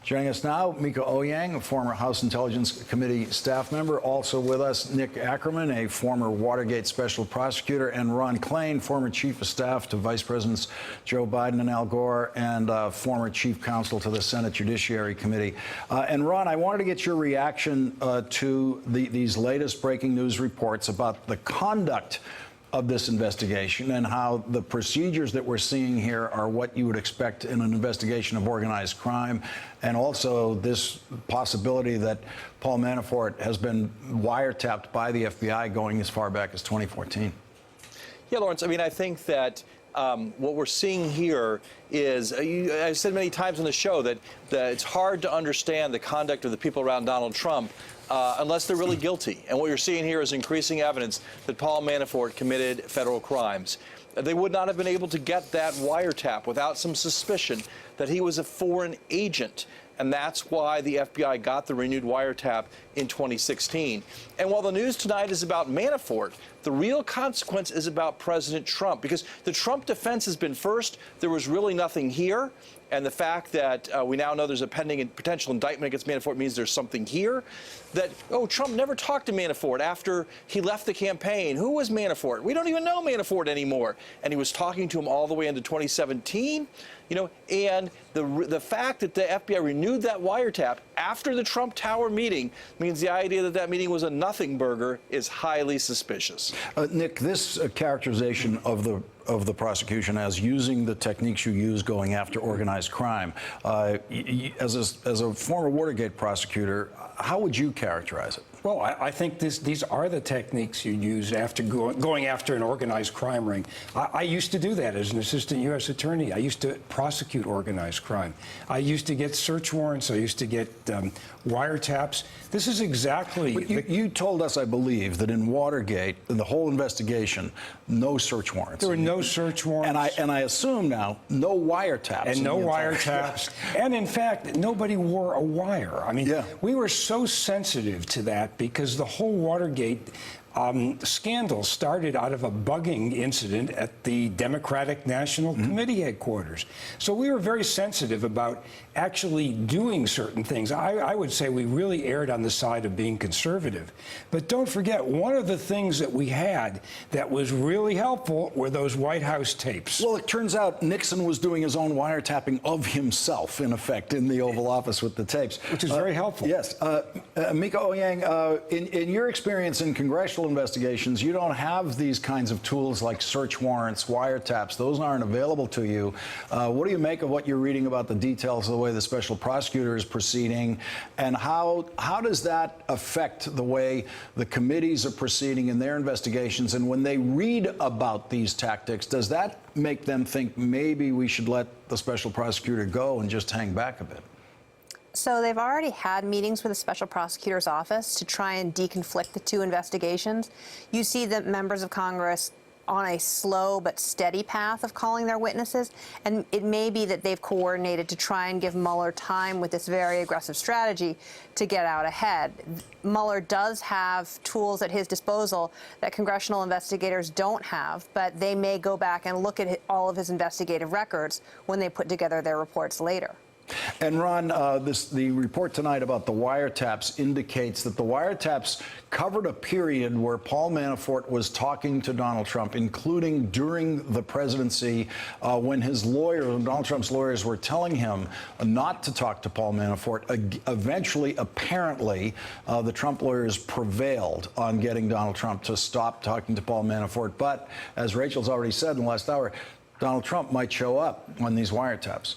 Joining us now, Mika Owyang, a former House Intelligence Committee staff member. Also with us, Nick Ackerman, a former Watergate special prosecutor, and Ron Klain, former chief of staff to Vice Presidents Joe Biden and Al Gore, and former chief counsel to the Senate Judiciary Committee. And Ron, I wanted to get your reaction to these latest breaking news reports about the conduct of this investigation and how the procedures that we're seeing here are what you would expect in an investigation of organized crime, and also this possibility that Paul Manafort has been wiretapped by the FBI going as far back as 2014. Yeah, Lawrence, I mean, I think that what we're seeing here is, I've said many times on the show that it's hard to understand the conduct of the people around Donald Trump unless they're really guilty. And what you're seeing here is increasing evidence that Paul Manafort committed federal crimes. They would not have been able to get that wiretap without some suspicion that he was a foreign agent. And that's why the FBI got the renewed wiretap in 2016. And while the news tonight is about Manafort, the real consequence is about President Trump, because the Trump defense has been, first, there was really nothing here. And the fact that we now know there's a pending and potential indictment against Manafort means there's something here. That, oh, Trump never talked to Manafort after he left the campaign. Who was Manafort? We don't even know Manafort anymore. And he was talking to him all the way into 2017. You know, and the fact that the FBI renewed that wiretap after the Trump Tower meeting means the idea that that meeting was a nothing burger is highly suspicious. Nick, this characterization of the prosecution as using the techniques you use going after organized crime, as a former Watergate prosecutor, how would you characterize it? Well, I think these are the techniques you use after going after an organized crime ring. I used to do that as an assistant U.S. attorney. I used to prosecute organized crime. I used to get search warrants. I used to get wiretaps. This is exactly... But you told us, I believe, that in Watergate, in the whole investigation, no search warrants. There were no search warrants. And I assume now, no wiretaps. And no wiretaps. And in fact, nobody wore a wire. I mean, we were so sensitive to that because the whole Watergate scandal started out of a bugging incident at the Democratic National Committee headquarters. So we were very sensitive about actually doing certain things. I would say we really erred on the side of being conservative. But don't forget, one of the things that we had that was really helpful were those White House tapes. Well, it turns out Nixon was doing his own wiretapping of himself, in effect, in the Oval Office with the tapes. Which is very helpful. Yes. Mika Owyang, in your experience in congressional investigations, you don't have these kinds of tools like search warrants, wiretaps. Those aren't available to you. What do you make of what you're reading about the details of the way the special prosecutor is proceeding, and how does that affect the way the committees are proceeding in their investigations? And when they read about these tactics, does that make them think maybe we should let the special prosecutor go and just hang back a bit? So they've already had meetings with the special prosecutor's office to try and deconflict the two investigations. You see the members of Congress on a slow but steady path of calling their witnesses, and it may be that they've coordinated to try and give Mueller time with this very aggressive strategy to get out ahead. Mueller does have tools at his disposal that congressional investigators don't have, but they may go back and look at all of his investigative records when they put together their reports later. And Ron, the report tonight about the wiretaps indicates that the wiretaps covered a period where Paul Manafort was talking to Donald Trump, including during the presidency, when Donald Trump's lawyers were telling him not to talk to Paul Manafort. Eventually, apparently, the Trump lawyers prevailed on getting Donald Trump to stop talking to Paul Manafort. But as Rachel's already said in the last hour, Donald Trump might show up on these wiretaps.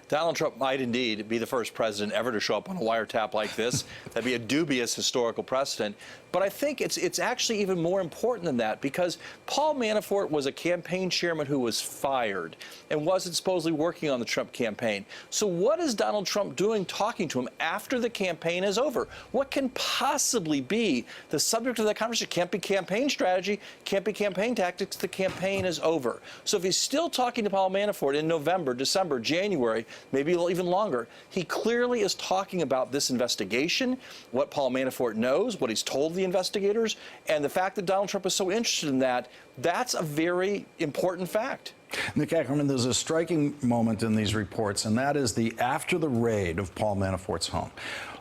Donald Trump might indeed be the first president ever to show up on a wiretap like this. That'd be a dubious historical precedent. But I think it's actually even more important than that, because Paul Manafort was a campaign chairman who was fired and wasn't supposedly working on the Trump campaign. So what is Donald Trump doing talking to him after the campaign is over? What can possibly be the subject of that conversation? Can't be campaign strategy, can't be campaign tactics. The campaign is over. So if he's still talking to Paul Manafort in November, December, January, maybe even longer, he clearly is talking about this investigation, what Paul Manafort knows, what he's told the investigators, and the fact that Donald Trump is so interested in that, that's a very important fact. Nick Ackerman, there's a striking moment in these reports, and that is after the raid of Paul Manafort's home,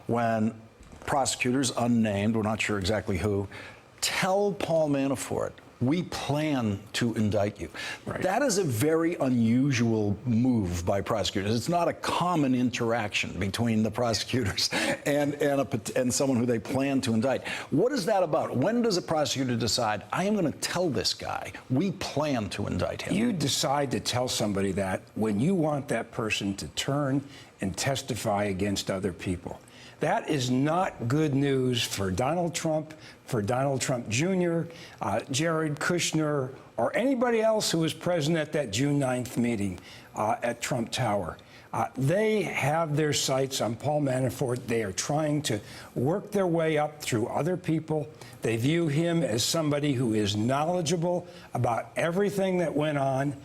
when prosecutors, unnamed, we're not sure exactly who, tell Paul Manafort, we plan to indict you. Right. That is a very unusual move by prosecutors. It's not a common interaction between the prosecutors and someone who they plan to indict. What is that about? When does a prosecutor decide, I am going to tell this guy, we plan to indict him? You decide to tell somebody that when you want that person to turn and testify against other people. That is not good news for Donald Trump, for Donald Trump Jr., Jared Kushner, or anybody else who was present at that June 9th meeting at Trump Tower. They have their sights on Paul Manafort. They are trying to work their way up through other people. They view him as somebody who is knowledgeable about everything that went on.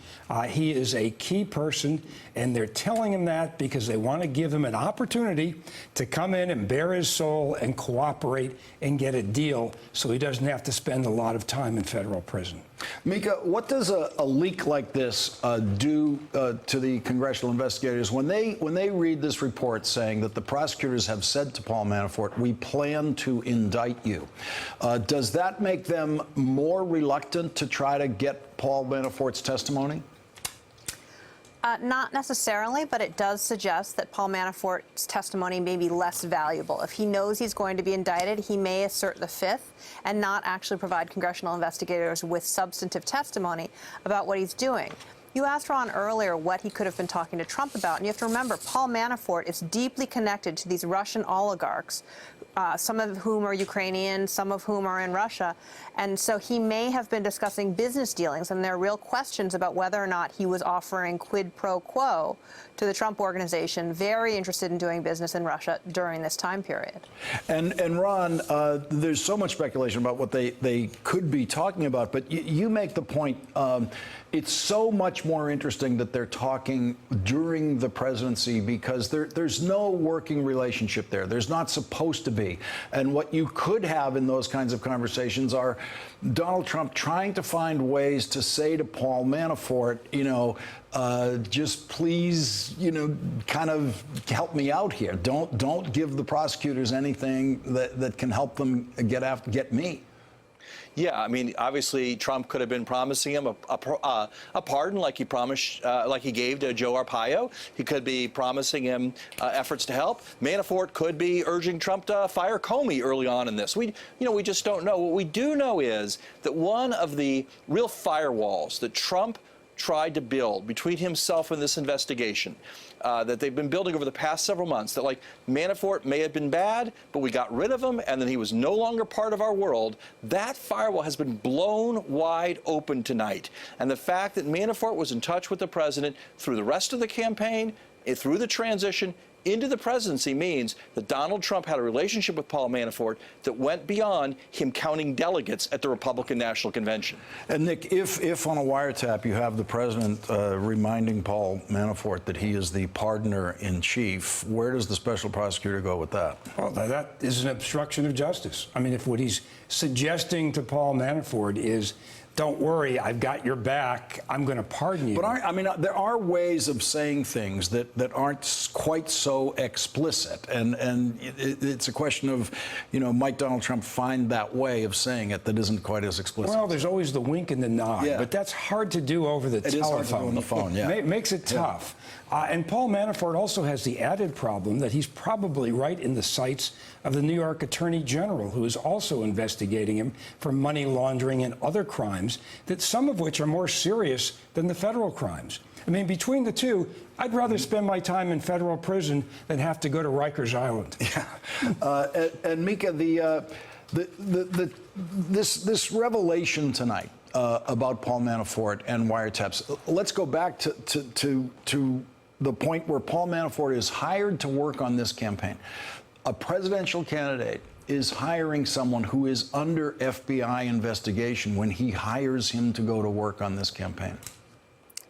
He is a key person, and they're telling him that because they want to give him an opportunity to come in and bare his soul and cooperate and get a deal so he doesn't have to spend a lot of time in federal prison. Mika, what does a leak like this do to the congressional investigators when they read this report saying that the prosecutors have said to Paul Manafort, we plan to indict you? Does that make them more reluctant to try to get Paul Manafort's testimony? Not necessarily, but it does suggest that Paul Manafort's testimony may be less valuable. If he knows he's going to be indicted, he may assert the Fifth and not actually provide congressional investigators with substantive testimony about what he's doing. You asked Ron earlier what he could have been talking to Trump about, and you have to remember, Paul Manafort is deeply connected to these Russian oligarchs, some of whom are Ukrainian, some of whom are in Russia, and so he may have been discussing business dealings, and there are real questions about whether or not he was offering quid pro quo to the Trump organization, very interested in doing business in Russia during this time period. And Ron, there's so much speculation about what they could be talking about, but you make the point, it's so much more interesting that they're talking during the presidency because there's no working relationship there. There's not supposed to be. And what you could have in those kinds of conversations are Donald Trump trying to find ways to say to Paul Manafort, just please, kind of help me out here. Don't give the prosecutors anything that can help them get me. Yeah, I mean, obviously, Trump could have been promising him a pardon, like he promised, like he gave to Joe Arpaio. He could be promising him efforts to help. Manafort could be urging Trump to fire Comey early on in this. We just don't know. What we do know is that one of the real firewalls that Trump tried to build between himself and this investigation that they've been building over the past several months, that like Manafort may have been bad, but we got rid of him and then he was no longer part of our world, that firewall has been blown wide open tonight. And the fact that Manafort was in touch with the president through the rest of the campaign, through the transition, into the presidency means that Donald Trump had a relationship with Paul Manafort that went beyond him counting delegates at the Republican National Convention. And Nick, if on a wiretap you have the president reminding Paul Manafort that he is the partner-in-chief, where does the special prosecutor go with that? Well, that is an obstruction of justice. I mean, if what he's suggesting to Paul Manafort is, don't worry, I've got your back, I'm going to pardon you. But there are ways of saying things that aren't quite so explicit. And it's a question of, might Donald Trump find that way of saying it that isn't quite as explicit? Well, there's always the wink and the nod, yeah. But that's hard to do over the telephone. It is hard to do on the phone, yeah. It makes it tough. And Paul Manafort also has the added problem that he's probably right in the sights of the New York Attorney General, who is also investigating him for money laundering and other crimes, that some of which are more serious than the federal crimes. I mean, between the two, I'd rather spend my time in federal prison than have to go to Rikers Island. Yeah. And Mika, this revelation tonight about Paul Manafort and wiretaps, let's go back to the point where Paul Manafort is hired to work on this campaign. A presidential candidate is hiring someone who is under FBI investigation when he hires him to go to work on this campaign.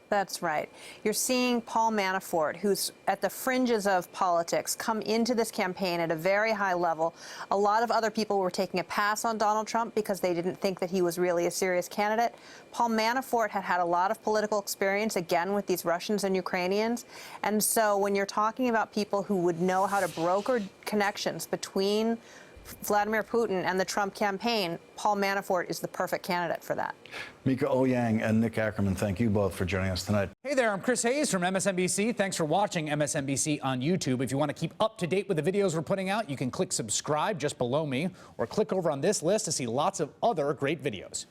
That's right. You're seeing Paul Manafort, who's at the fringes of politics, come into this campaign at a very high level. A lot of other people were taking a pass on Donald Trump because they didn't think that he was really a serious candidate. Paul Manafort had had a lot of political experience, again, with these Russians and Ukrainians. And so when you're talking about people who would know how to broker connections between Vladimir Putin and the Trump campaign, Paul Manafort is the perfect candidate for that. Mika Oyang and Nick Ackerman, thank you both for joining us tonight. Hey there, I'm Chris Hayes from MSNBC. Thanks for watching MSNBC on YouTube. If you want to keep up to date with the videos we're putting out, you can click subscribe just below me or click over on this list to see lots of other great videos.